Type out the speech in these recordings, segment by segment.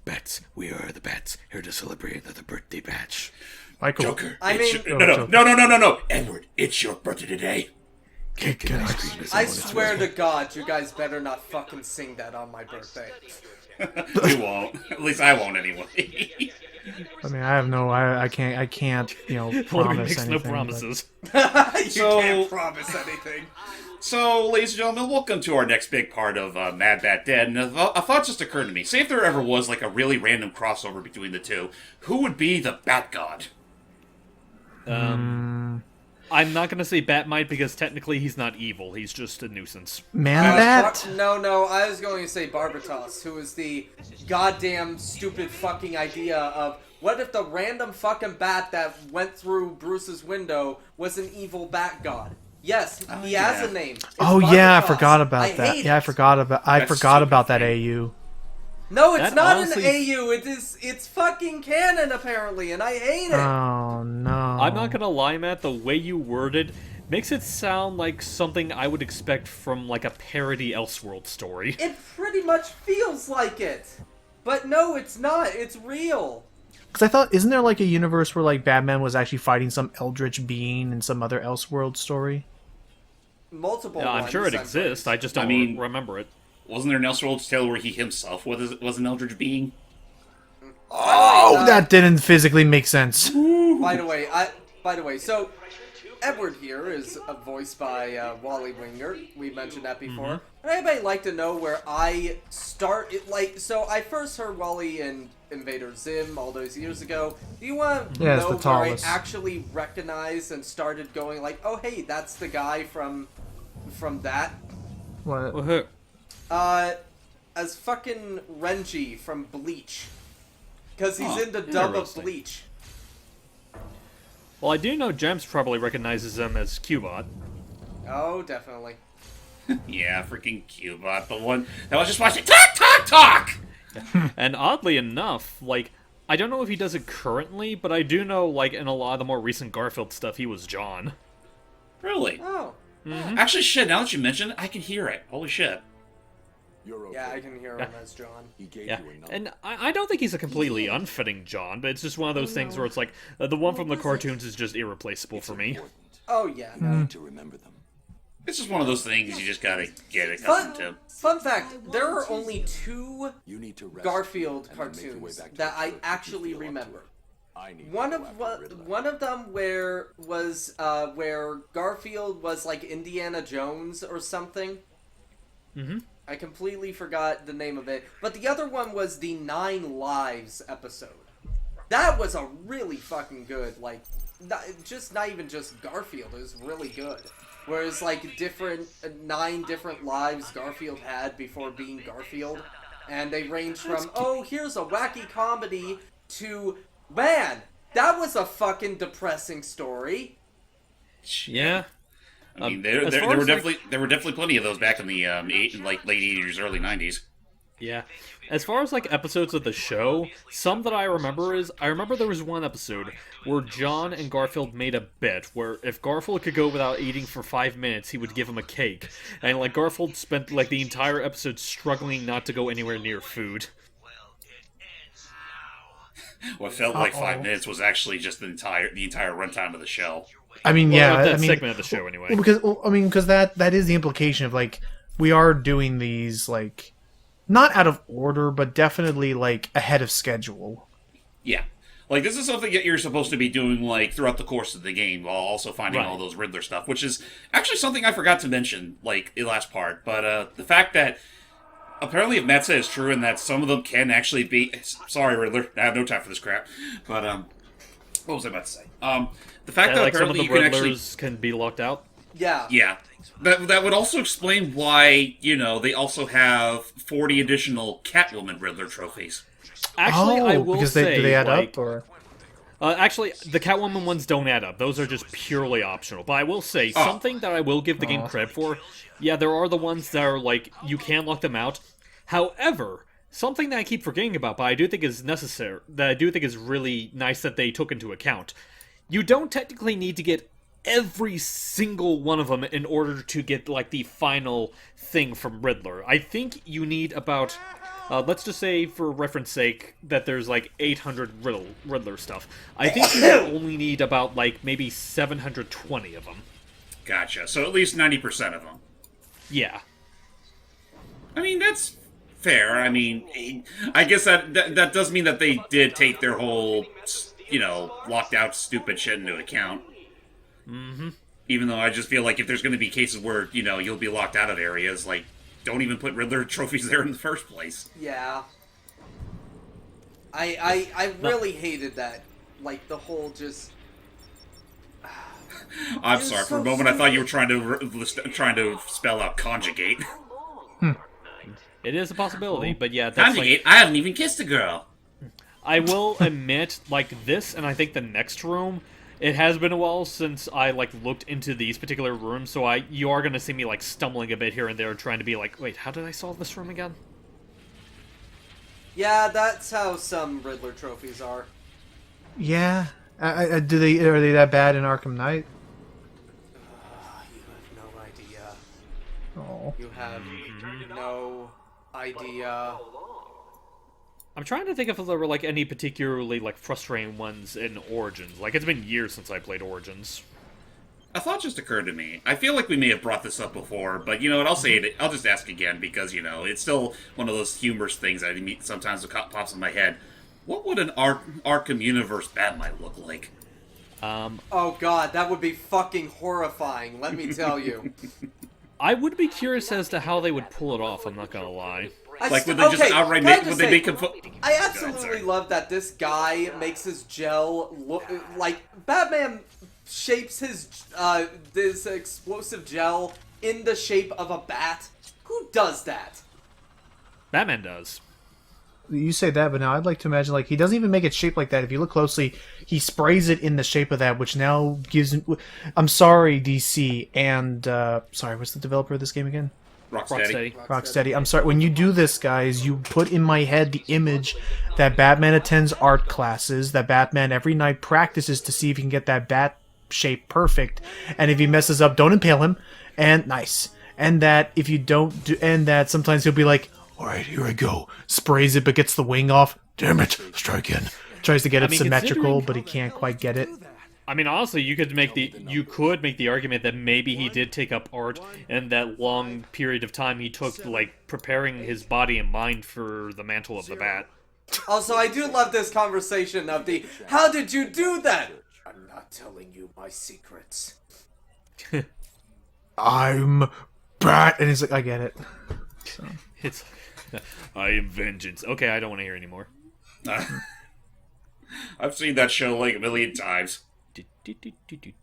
Bats, we are the Bats, here to celebrate another birthday batch. Michael. Joker, No. Edward, it's your birthday today. I swear to God, you guys better not fucking sing that on my birthday. We won't. At least I won't anyway. I mean, I can't, promise anything. No promises. You can't promise anything. So, ladies and gentlemen, welcome to our next big part of Mad Bat Dead. And a thought just occurred to me. Say if there ever was like a really random crossover between the two, who would be the Bat God? I'm not gonna say Batmite because technically he's not evil. He's just a nuisance. Man-Bat? No, I was going to say Barbatos, who is the goddamn stupid fucking idea of what if the random fucking bat that went through Bruce's window was an evil bat god? Yes, he has a name. It's I Barbatos. forgot about that. hate Yeah, I it. forgot about that AU. No, it's That not honestly- an AU. It's fucking canon apparently, and I hate it. Oh no. I'm not gonna lie, Matt, the way you worded makes it sound like something I would expect from like a parody Elseworld story. It pretty much feels like it. But no, it's not. It's real. Because I thought, isn't there like a universe where like Batman was actually fighting some eldritch being in some other Elseworld story? Multiple Yeah, I'm ones, sure it pretty exists. sure. I just don't remember it. Wasn't there an Elseworlds tale where he himself was an Eldritch being? Oh, that didn't physically make sense. By the way, so Edward here is voiced by Wally Winger. We mentioned that before. Would anybody like to know where I start? So I first heard Wally in Invader Zim all those years ago. Do you want to Yeah, it's know the where I tallest. actually recognized and started going like, oh hey, that's the guy from that? What? Well, who? As fucking Renji from Bleach. Because he's in the dub of interesting. Bleach. Well, I do know Gems probably recognizes him as Cubot. Oh, definitely. Yeah, freaking Cubot, the one that was just watching talk! And oddly enough, like, I don't know if he does it currently, but I do know, like, in a lot of the more recent Garfield stuff, he was John. Really? Oh. Actually, shit, now that you mention it, I can hear it. Holy shit. You're okay. Yeah, I can hear him as John. He gave Yeah, you enough. and I don't think he's a completely unfitting John, but it's just one of those things where it's like, the one from the cartoons is just irreplaceable for me. Important. Oh, yeah. You need to remember them. It's just one of those things you just gotta get accustomed to. Fun fact, there are only two You need to rest Garfield and then make your way cartoons back to that the I church if you actually feel up to remember. it. I need One to go of after Riddler. one of them where Garfield was like Indiana Jones or something. I completely forgot the name of it, but the other one was the 9 Lives episode. That was a really fucking good, like, not even just Garfield, it was really good. Whereas, like, 9 different lives Garfield had before being Garfield, and they range from, oh, here's a wacky comedy, to, man, that was a fucking depressing story. Yeah. I mean, as there far were as, like- there were definitely plenty of those back in the late 80s, early 90s. Yeah. As far as, like, episodes of the show, some that I remember there was one episode where John and Garfield made a bet where if Garfield could go without eating for 5 minutes, he would give him a cake. And, like, Garfield spent, like, the entire episode struggling not to go anywhere near food. What felt like 5 minutes was actually just the entire runtime of the show. I mean, Well, yeah, that segment of the show, anyway. because that is the implication of like we are doing these like not out of order, but definitely like ahead of schedule. Yeah. Like, this is something that you're supposed to be doing, like, throughout the course of the game, while also finding Right. all those Riddler stuff, which is actually something I forgot to mention, like, in the last part. But, the fact that, apparently if Matt said is true, and that some of them can actually be... Sorry, Riddler, I have no time for this crap. But, what was I about to say? The fact that Like, some of apparently the you can actually... Riddlers can be locked out. Yeah. Yeah. That would also explain why, they also have 40 additional Catwoman Riddler trophies. Actually, I will because say, do they add like, up or? Actually, the Catwoman ones don't add up. Those are just purely optional. But I will say, something that I will give the game credit for, yeah, there are the ones that are, like, you can lock them out. However, something that I keep forgetting about, but I do think is necessary, that I do think is really nice that they took into account, you don't technically need to get every single one of them in order to get, like, the final thing from Riddler. I think you need about let's just say, for reference sake, that there's like 800 Riddler stuff. I think you only need about like maybe 720 of them. Gotcha. So at least 90% of them. Yeah. I mean, that's fair. I mean, I guess that does mean that they did take their whole, locked out stupid shit into account. Mm-hmm. Even though I just feel like if there's going to be cases where, you'll be locked out of areas, like, don't even put Riddler trophies there in the first place. Yeah. I really hated that. Like, the whole just... I'm sorry. For a moment, I thought you were trying to spell out conjugate. It is a possibility, but yeah, that's Conjugate? I haven't even kissed a girl. I will admit, like this, and I think the next room, it has been a while since I looked into these particular rooms, so you are gonna see me stumbling a bit here and there, trying to be like, wait, how did I solve this room again? Yeah, that's how some Riddler trophies are. Yeah. Are they that bad in Arkham Knight? You have no idea. Oh. You have no idea. I'm trying to think if there were any particularly frustrating ones in Origins. It's been years since I played Origins. A thought just occurred to me. I feel like we may have brought this up before, but you know what? I'll say it. I'll just ask again because it's still one of those humorous things that sometimes pops in my head. What would an Arkham universe Batman look like? Oh god, that would be fucking horrifying, let me tell you. I would be curious as to how they would pull it off, I'm not gonna lie. Would they just outright make... Would they make him... I absolutely love that this guy makes his gel look... Batman shapes his, this explosive gel in the shape of a bat. Who does that? Batman does. You say that, but now I'd like to imagine, he doesn't even make it shaped like that. If you look closely, he sprays it in the shape of that, which now gives... I'm sorry, DC, and, sorry, what's the developer of this game again? Rocksteady. I'm sorry. When you do this, guys, you put in my head the image that Batman attends art classes, that Batman every night practices to see if he can get that bat shape perfect, and if he messes up, don't impale him, and nice. And that if you don't do... And that sometimes he'll be like, alright, here I go. Sprays it, but gets the wing off. Damn it. Let's try again. Tries to get it symmetrical, but he can't quite get it. I mean, honestly, you could make the argument that maybe he did take up art, and that long period of time he took, preparing his body and mind for the mantle of the bat. Also, I do love this conversation of the, how did you do that? I'm not telling you my secrets. I'm Bat, and he's like, I get it. So. It's, I am vengeance. Okay, I don't want to hear anymore. I've seen that show a million times.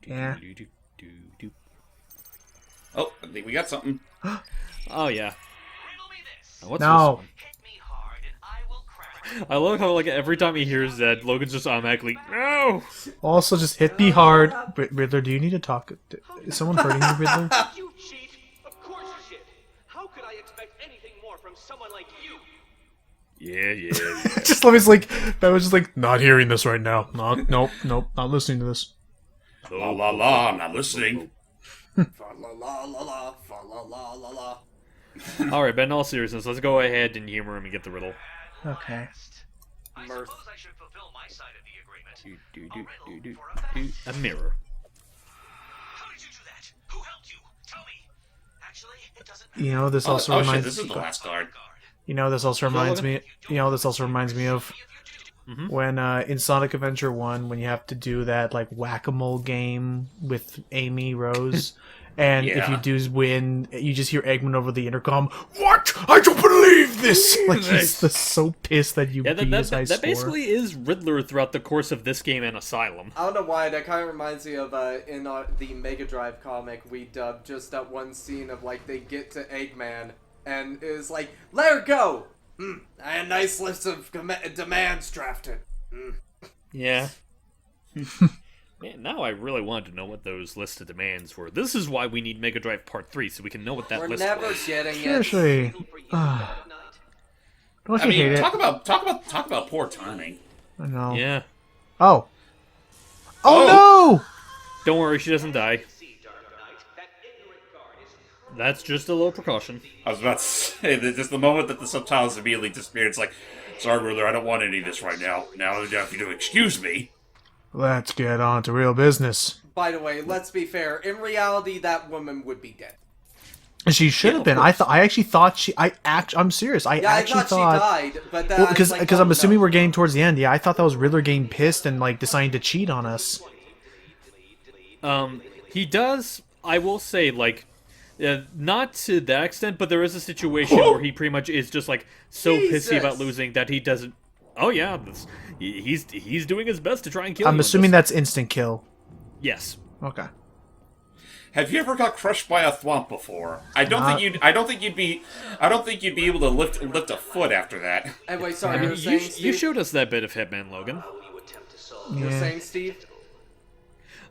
Yeah. Oh, I think we got something. Oh, yeah. What's no. This? I love how, every time he hears that, Logan's just automatically, no! Also, just hit me hard. Riddler, do you need to talk? Is someone hurting you, Riddler? You cheat! Of course you should! How could I expect anything more from someone like you? Yeah. Just let me, that was just not hearing this right now. Nope, not listening to this. La la la, I'm not listening. Fa la la la la, fa la la la la. Alright, but in all seriousness, let's go ahead and humor him and get the riddle. Okay. I suppose I should fulfill my side of the agreement. A mirror. How did you do that? Who helped you? Tell me. Actually, it doesn't You know, this also shit, reminds. this is the last card. You know, this also reminds me. You know, this also reminds me of when in Sonic Adventure 1, when you have to do that whack-a-mole game with Amy Rose. And if you do win, you just hear Eggman over the intercom. What? I don't believe this! He's just so pissed that you beat his high score. That basically is Riddler throughout the course of this game and Asylum. I don't know why, that kind of reminds me of, in the Mega Drive comic, we dubbed just that one scene of, they get to Eggman, and it's let her go! I had a nice list of demands drafted. Yeah. Man, now I really wanted to know what those list of demands were. This is why we need Mega Drive Part 3, so we can know what that We're list never was. getting it. Seriously. Don't you hate it? talk about poor timing. I know. Yeah. Oh no! Don't worry, she doesn't die. That's just a little precaution. I was about to say that just the moment that the subtitles immediately disappeared, it's like, sorry, Riddler, I don't want any of this right now. Now if you do excuse me. Let's get on to real business. By the way, let's be fair. In reality, that woman would be dead. She should have been. I actually thought she. I'm serious. I Yeah, actually I thought she died, but then because I was like, I'm oh, assuming no. we're getting towards the end. Yeah, I thought that was Riddler getting pissed and like deciding to cheat on us. He does, I will say, like, not to that extent, but there is a situation where he pretty much is just like so pissy about Jesus. losing that he doesn't. Oh yeah, he's doing his best to try and kill you. I'm in assuming this. that's instant kill. Yes. Okay. Have you ever got crushed by a thwomp before? I don't think you'd be able to lift a foot after that. Anyway, sorry, I mean, you were saying, you Steve? showed us that bit of Hitman, Logan. You were Yeah. saying, Steve?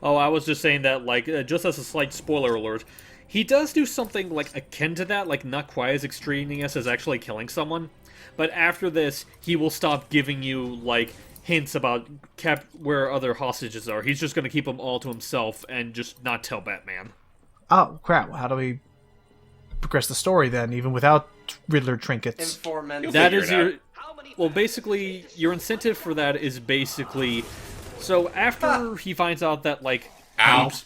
Oh, I was just saying that, like, just as a slight spoiler alert, he does do something, like, akin to that, like, not quite as extraneous as actually killing someone. But after this, he will stop giving you, like, hints about where other hostages are. He's just going to keep them all to himself and just not tell Batman. Oh crap! How do we progress the story then, even without Riddler trinkets? Informant. That figure is it your... Well, basically, your incentive for that is basically... So, after he finds out that, like... Ow. Oops.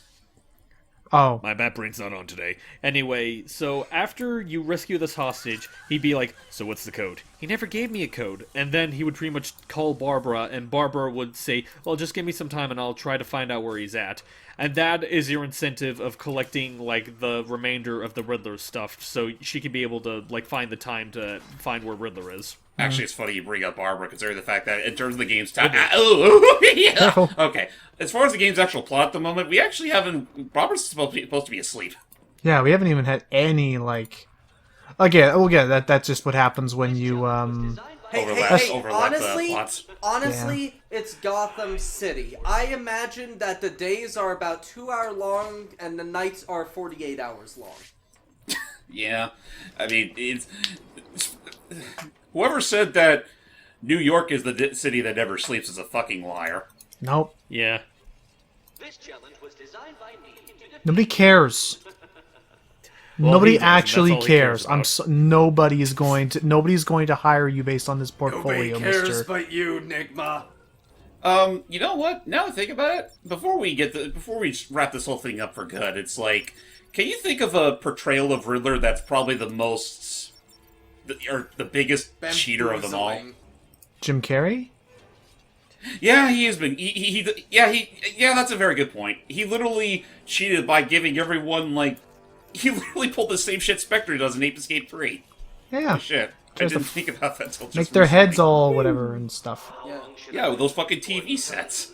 Oh, My bat brain's not on today. Anyway, so after you rescue this hostage, he'd be like, so what's the code? He never gave me a code. And then he would pretty much call Barbara, and Barbara would say, well, just give me some time and I'll try to find out where he's at. And that is your incentive of collecting, like, the remainder of the Riddler stuff, so she can be able to, like, find the time to find where Riddler is. Actually, it's funny you bring up Barbara, considering the fact that in terms of the game's time... yeah. Careful. Okay, as far as the game's actual plot at the moment, we actually haven't... Barbara's supposed to be asleep. yeah. We haven't even had any like. Again, that's just what happens when you Hey, Overlap the honestly, plots. it's Gotham City. I imagine that the days are about 2 hour long and the nights are 48 hours long. Yeah, I mean, it's whoever said that New York is the city that never sleeps is a fucking liar. Nope. Yeah. This challenge was designed by me. Nobody cares. Well, Nobody he does, and that's actually all he cares cares. about. Nobody's going to hire you based on this portfolio, Mister. but you, Nigma. You know what? Now that I think about it, before we wrap this whole thing up for good, it's like, can you think of a portrayal of Riddler that's probably the biggest cheater of them all? Bamboozling. Jim Carrey? Yeah, he has been. Yeah, that's a very good point. He literally cheated by giving everyone, like, he literally pulled the same shit Spectre does in Ape Escape 3. Yeah. Shit. I Just didn't think about that until just Make their recently. heads all whatever and stuff. Yeah. Yeah, with those fucking TV sets.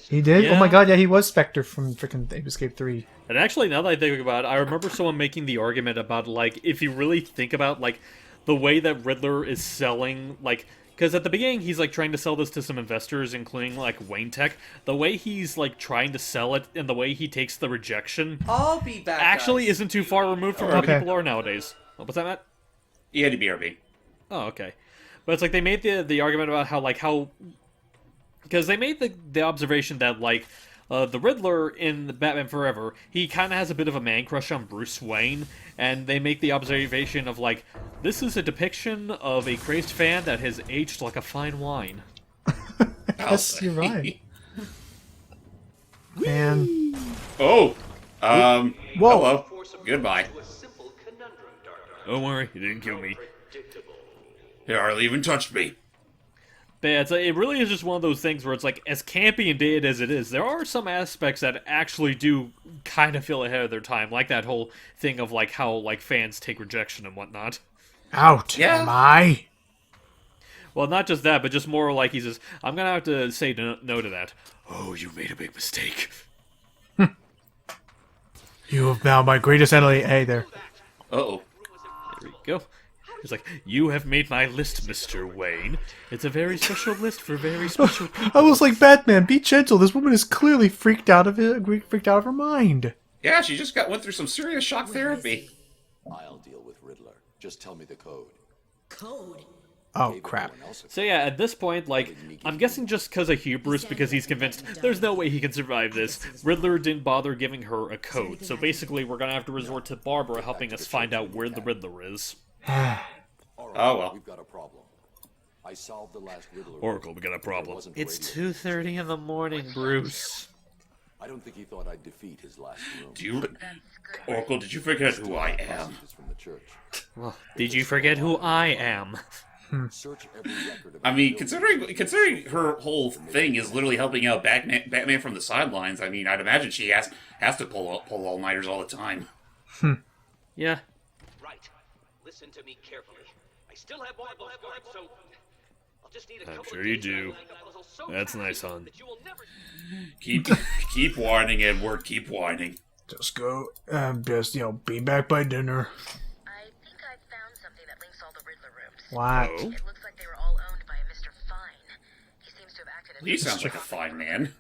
He did? Oh Yeah. my god, yeah, he was Spectre from freaking Ape Escape 3. And actually, now that I think about it, I remember someone making the argument about, like, if you really think about, like, the way that Riddler is selling, like... Because at the beginning, he's, like, trying to sell this to some investors, including, like, Wayne Tech. The way he's, like, trying to sell it and the way he takes the rejection I'll be back. actually guys. isn't too far removed from how Okay. people are nowadays. What's that, Matt? He had to BRB. Oh, okay. But it's like they made the argument about how because they made the observation that like the Riddler in the Batman Forever, he kind of has a bit of a man crush on Bruce Wayne, and they make the observation of like this is a depiction of a crazed fan that has aged like a fine wine. Yes, you're right. Man. Oh! Whoa. Hello. Goodbye. A simple conundrum, Dark Knight. Don't worry, he didn't kill me. Predictable. He hardly even touched me. But yeah, it really is just one of those things where it's like, as campy and dated as it is, there are some aspects that actually do kind of feel ahead of their time, like that whole thing of like how like fans take rejection and whatnot. Out, Yeah. am I? Well, not just that, but just more like he says, I'm gonna have to say no to that. Oh, you made a big mistake. You have now my greatest enemy. Hey there. Uh-oh. There we go. He's like, you have made my list, Mr. Wayne. It's a very special list for very special people. I was like, Batman, be gentle. This woman is clearly freaked out of her mind. Yeah, she just went through some serious shock therapy. I'll deal with Riddler. Just tell me the code. Code? Oh, crap. So yeah, at this point, like, I'm guessing just because of hubris, because he's convinced there's no way he can survive this, Riddler didn't bother giving her a code. So basically, we're gonna have to resort to Barbara helping us find out where the Riddler is. All right, Oh, well. We've got a problem. I solved the last Riddler. Oracle, we got a problem. Wasn't It's radio. 2:30 in the morning, Bruce. I don't think he thought I'd defeat his last room. Do you, Oracle? Did you forget who I am? Messages from the church. Did you forget who I am? Search every record of I mean, considering her whole thing is literally helping out Batman from the sidelines. I mean, I'd imagine she has to pull all nighters all the time. Yeah. Right. Listen to me carefully. I still have one of those guards, so I'll just need a couple sure of you days to do. make that puzzle so That's tight nice, hon. that you will never... Keep whining, Edward. Keep whining. Just go, be back by dinner. I think I found something that links all the Riddler rooms. What? Oh? It looks like they were all owned by a Mr. Fine. He seems to have acted as He sounds like a fine man.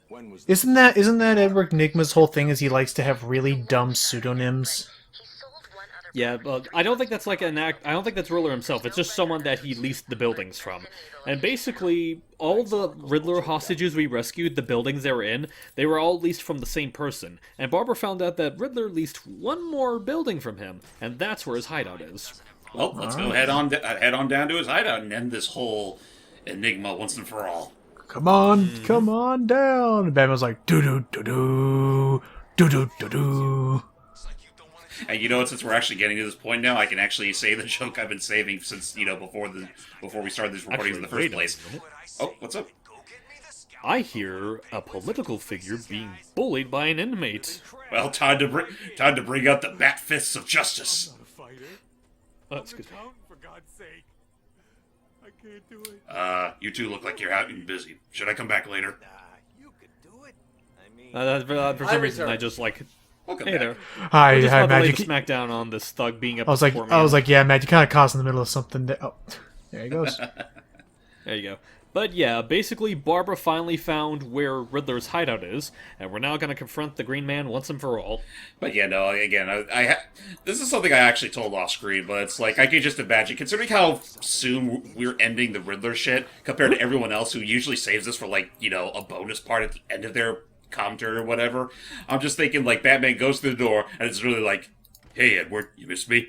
When was Isn't that Edward Nygma's whole thing? Is he likes to have really dumb pseudonyms? he sold one other Yeah, but I don't think that's like an act. I don't think that's Riddler himself. It's just someone that he leased the buildings from. And basically, all the Riddler hostages we rescued, the buildings they were in, they were all leased from the same person. And Barbara found out that Riddler leased one more building from him, and that's where his hideout is. Well, let's go head on down to his hideout and end this whole enigma once and for all. Come on down. And Batman's like, do-do-do-do, do-do-do-do. And you know what? Since we're actually getting to this point now, I can actually say the joke I've been saving since before we started these recordings in the first Actually, wait a place. minute. Oh, what's up? I hear a political figure being bullied by an inmate. Well, time to bring out the bat fists of justice. Excuse me. For God's sake. I can't do it. You two look like you're out and busy. Should I come back later? You could do it. I mean, For some reason, return. I just like. Welcome Hey back. there. Hi, I just hi, want to lay Magic. the smackdown on this thug being up I was like, yeah, Matt, you kind of caught us in the middle of something. Oh, there he goes. There you go. But yeah, basically, Barbara finally found where Riddler's hideout is, and we're now going to confront the Green Man once and for all. But yeah, no, again, this is something I actually told off screen, but it's like, I can just imagine, considering how soon we're ending the Riddler shit, compared to everyone else who usually saves us for, like, a bonus part at the end of their commentary or whatever, I'm just thinking, like, Batman goes through the door, and it's really like, hey, Edward, you missed me?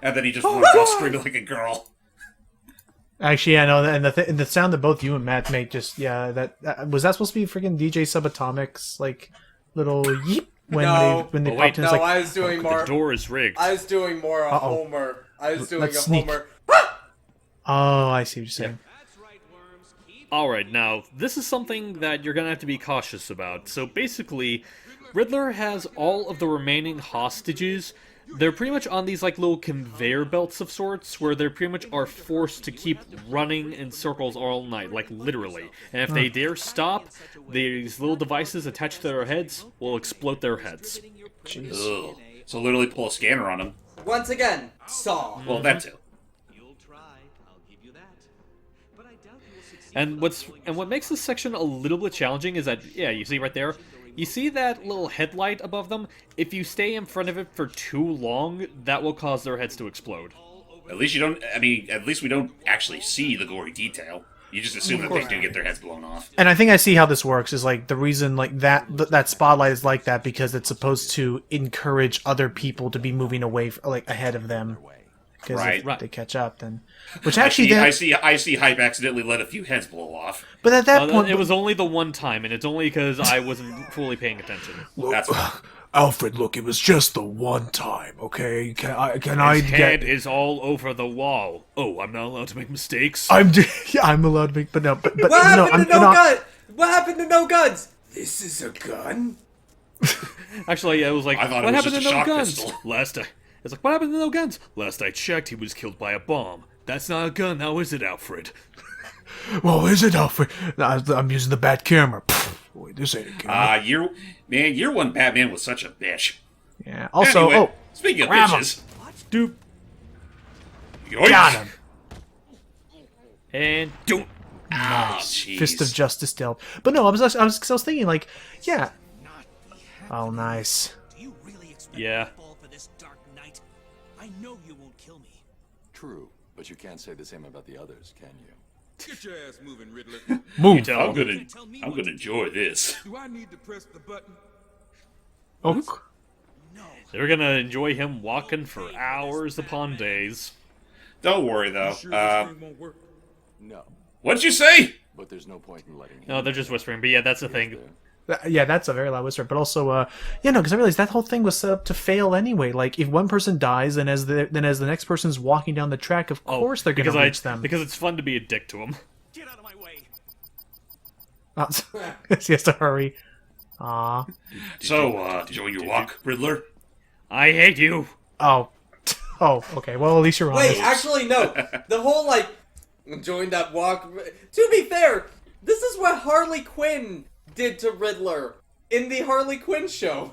And then he just runs out screaming like a girl. Actually, yeah, no, and the sound that both you and Matt make just, yeah, that was that supposed to be freaking DJ Subatomic's, like, little yeep when No. they Oh, wait, popped in? It's No, like, I was doing more. The door is rigged. I was doing more a Uh-oh. Homer. I was doing Let's a sneak. Homer. oh, I see what you're saying. Alright, now, this is something that you're gonna have to be cautious about. So basically, Riddler has all of the remaining hostages. They're pretty much on these, like, little conveyor belts of sorts, where they pretty much are forced to keep running in circles all night, like, literally. And if they dare stop, these little devices attached to their heads will explode their heads. Ugh. So literally pull a scanner on him. Once again, Saw. Well, that too. You'll try, I'll give you that. But I doubt you'll succeed. And what makes this section a little bit challenging is that, yeah, you see right there, you see that little headlight above them? If you stay in front of it for too long, that will cause their heads to explode. At least we don't actually see the gory detail. You just assume that they do get their heads blown off. And I think I see how this works is like the reason like that spotlight is like that because it's supposed to encourage other people to be moving away like ahead of them. Because Right. if they catch up, then which actually I see Hype accidentally let a few heads blow off. but at that point, It was only the one time, and it's only because I wasn't fully paying attention. That's fine. Alfred, look, it was just the one time, okay? Can His head is all over the wall. Oh, I'm not allowed to make mistakes? I'm allowed to make, but What no, happened to I'm no not. gun? What happened to no guns? This is a gun? Actually, it was like, I thought it what was happened to just a no shock guns? pistol. It's like, what happened to no guns? Last I checked, he was killed by a bomb. That's not a gun, now is it, Alfred? Well, is it Alfred? I'm using the bad camera. Boy, this ain't a camera. Year one Batman was such a bitch. Yeah. Also, Anyway, speaking of grab him. bitches, Doop. yoink. Got him. And don't. Ah, jeez. Fist of justice dealt. But no, I was thinking like, yeah. Oh, nice. Do you really expect Yeah. me to fall for this dark night? I know you won't kill me. True. But you can't say the same about the others, can you? Get your ass moving, Riddler. Move. I'm gonna enjoy this. Do I need to press the button? Oh. They're gonna enjoy him walking for hours upon days. Don't worry though. Sure this thing won't work. No, What'd you say? but there's no point in letting him. No, they're just whispering. But yeah, that's the thing. Yeah, that's a very loud whisper. But also, because I realized that whole thing was set up to fail anyway. Like, if one person dies, then as the next person's walking down the track, of course they're going to reach them. Because it's fun to be a dick to him. Get out of my way. He has to hurry. Aw. So, enjoy your walk, Riddler. I hate you. Oh. Oh, okay. Well, at least you're honest. Wait, actually, no. The whole, like, enjoying that walk... To be fair, this is what Harley Quinn did to Riddler in the Harley Quinn show.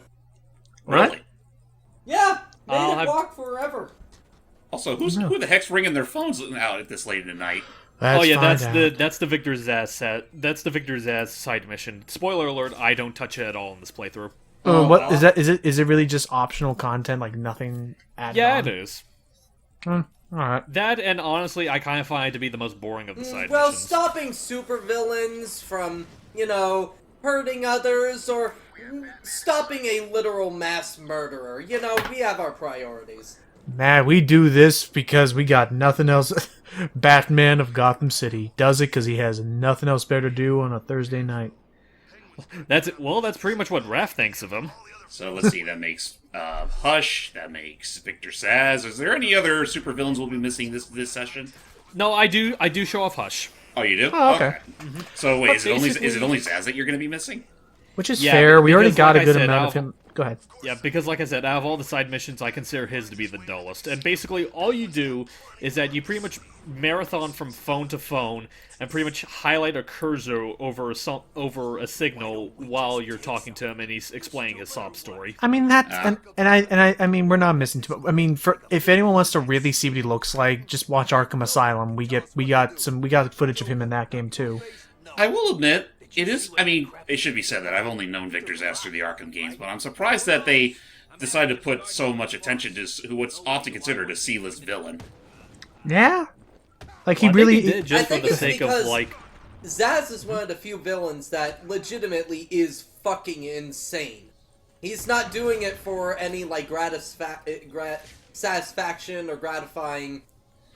Really? Yeah, made I'll him have- walk forever. Also, who the heck's ringing their phones out at this late at night? Let's find out. that's the Victor Zaz side mission. Spoiler alert: I don't touch it at all in this playthrough. What is that? Is it really just optional content? Like nothing added Yeah, on? it is. All right. That and honestly, I kind of find it to be the most boring of the side Well, missions. stopping supervillains from, hurting others or stopping a literal mass murderer. We have our priorities. Man, we do this because we got nothing else. Batman of Gotham City does it because he has nothing else better to do on a Thursday night. That's pretty much what Raph thinks of him. So let's see, that makes Hush, that makes Victor Zaz. Is there any other supervillains we'll be missing this session? No, I do show off Hush. Oh, you do? Oh, okay. So wait, But is it only basically- Zaz that you're going to be missing? Which is Yeah, fair. We already because got like a good I said, amount of him. Go ahead. Yeah, because like I said, out of all the side missions, I consider his to be the dullest. And basically, all you do is that you pretty much marathon from phone to phone and pretty much highlight a cursor over a signal while you're talking to him and he's explaining his sob story. I mean I mean we're not missing too much. I mean, if anyone wants to really see what he looks like, just watch Arkham Asylum. We got footage of him in that game too. I will admit, it is. I mean, it should be said that I've only known Victor Zaz through the Arkham games, but I'm surprised that they decided to put so much attention to what's often considered a C-list villain. Yeah, like he Well, I think really he did just I for think the it's sake of because- like. Zaz is one of the few villains that legitimately is fucking insane. He's not doing it for any, like, satisfaction or gratifying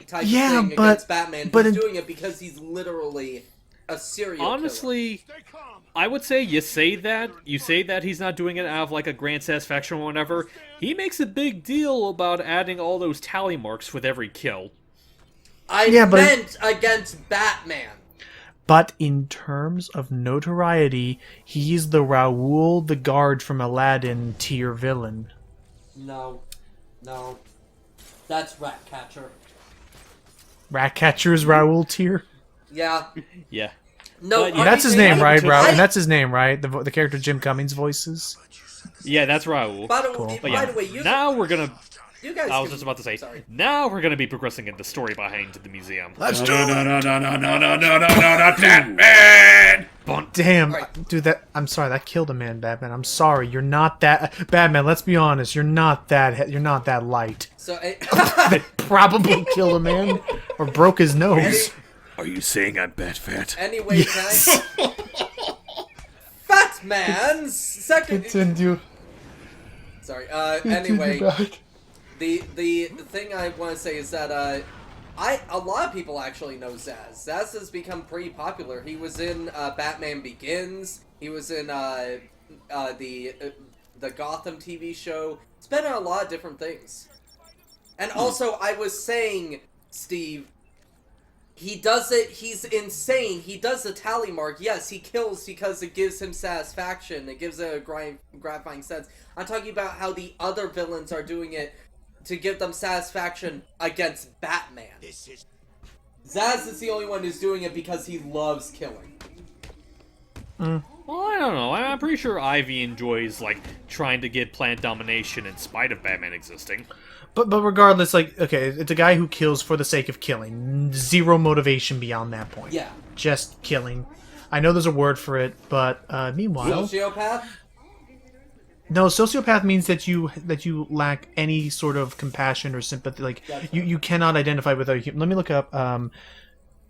type of thing against Batman. He's doing it because he's literally a serial Honestly, I would say you say that he's not doing it out of like a grand satisfaction or whatever. He makes a big deal about adding all those tally marks with every kill. killer. I meant against Batman. But in terms of notoriety, he's the Raoul the Guard from Aladdin tier villain. No. That's Ratcatcher. Ratcatcher is Raoul tier? Yeah. Yeah. No, But, yeah, That's his name, right? took- And that's his name, right? The character Jim Cummings voices? Yeah, that's Raoul. By the, Cool. But by yeah, the way, you now we're gonna. you guys. I was can- just about to say. Sorry. Now we're gonna be progressing into the story behind the museum. Let's No, not Batman! Damn, Alright. dude, I'm sorry, that killed a man, Batman. I'm sorry, you're not that... Batman, let's be honest, you're not that light. So, That probably killed a man, or broke his nose. Are you saying I'm bat fat? anyway, can I... Fat Man's second... Continue. Sorry, anyway, the thing I want to say is that, a lot of people actually know Zaz. Zaz has become pretty popular. He was in, Batman Begins. He was in, the Gotham TV show. He's been in a lot of different things. And also, I was saying, Steve, he does it, he's insane. He does the tally mark. Yes, he kills because it gives him satisfaction. It gives it a gratifying sense. I'm talking about how the other villains are doing it to give them satisfaction against Batman. Zaz is the only one who's doing it because he loves killing. Well, I don't know. I'm pretty sure Ivy enjoys like trying to get planet domination in spite of Batman existing. But regardless, like, okay, it's a guy who kills for the sake of killing. Zero motivation beyond that point. Yeah. Just killing. I know there's a word for it, but meanwhile... Sociopath? No, sociopath means that you lack any sort of compassion or sympathy. Like you cannot identify with other humans. Let me look up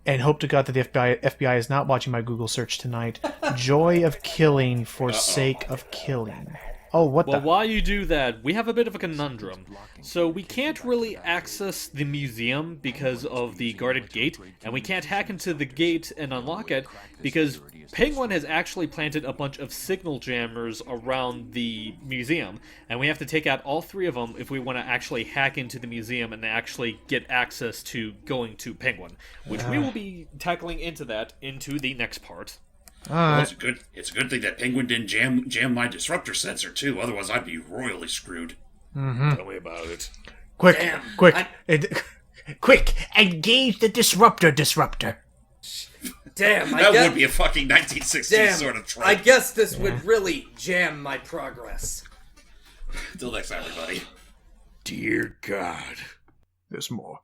and hope to God that the FBI is not watching my Google search tonight. Joy of killing for sake of killing. Oh, what Well, the? while you do that, we have a bit of a conundrum. So we can't really access the museum because of the guarded gate, and we can't hack into the gate and unlock it because Penguin has actually planted a bunch of signal jammers around the museum, and we have to take out all 3 of them if we want to actually hack into the museum and actually get access to going to Penguin, which we will be tackling into the next part. Well, it's a good thing that Penguin didn't jam my disruptor sensor too. Otherwise, I'd be royally screwed. Tell me about it. Quick, quick! Engage the disruptor. Damn, That would be a fucking 1960s sort of trope. I guess this would really jam my progress. Till next time, everybody. Dear God. There's more.